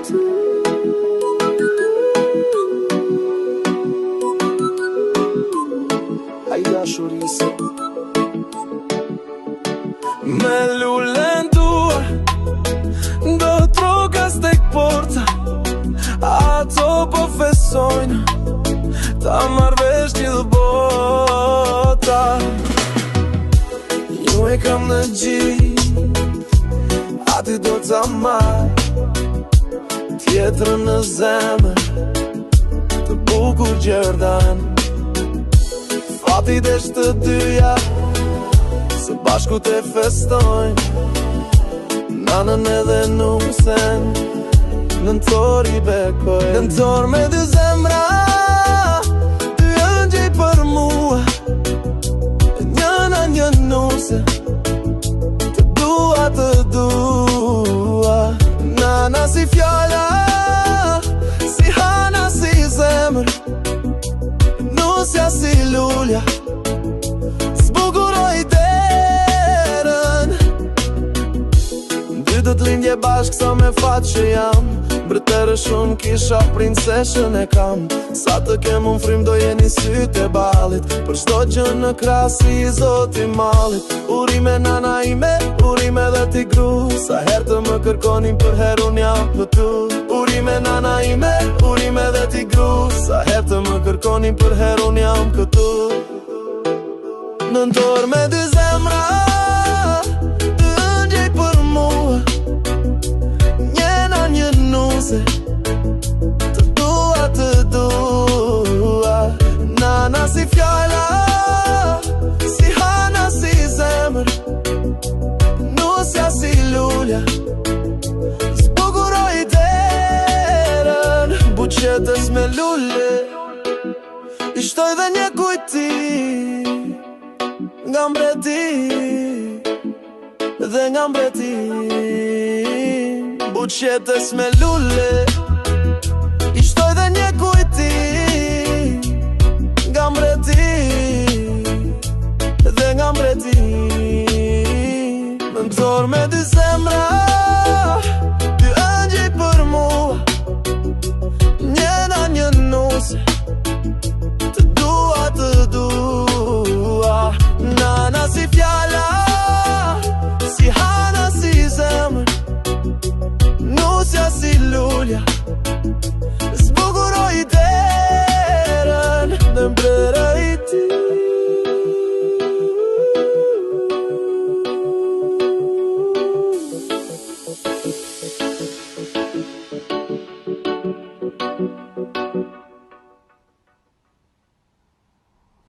Ai dashurisë me lulen tua do trokas tek porta. Ato po fesojnë ta marrësh gjithë bota. Jo e kam në gjithë, ati do t'a marrë tjetrën në zemër, të bukur Gjerdan. Fati desh të dyja, së bashku te festojnë, nanën edhe nusen, nëntor i bekoj. Nëntor me dy zemra, dy ëngjëj për mua, njëna një nuse, të dua. Nana si fjalla, si hana si zemër, nusja si lulja, zbukuroj derën. Dy do t'lindje bashkë sa me fat që jam, mbretërë shumë kisha princeshën e kam. Sa të kem unë frim do jeni sytë e balit, për shto gjë në krasi i zoti malit. Urime nana ime, urime dhe ti gru, sa her të më kërkonin për her unë jam pëtur. Urime nana ime, urime dhe ti gru, sa her të më kërkonin për her unë jam këtu. Nëntor me dy zemra, dy ëngjëj për mua, njëna një nuse, të dua. Nana si fjalla, si hana si zemër, nusja si lulja, zbukuroj derën. Buqetës me lule, i shtoj dhe një kujti nga mbreti dhe nga mbreti. Buqetës me lule, i shtoj dhe një kujti nga mbreti dhe nga mbreti. Nëntor me dy zemra, dy ëngjëj për mua, njëna një nuse, të dua. Nana si fjalla, si hana si zemër, nusja si lulja, zbukuroj derën. Në mbrera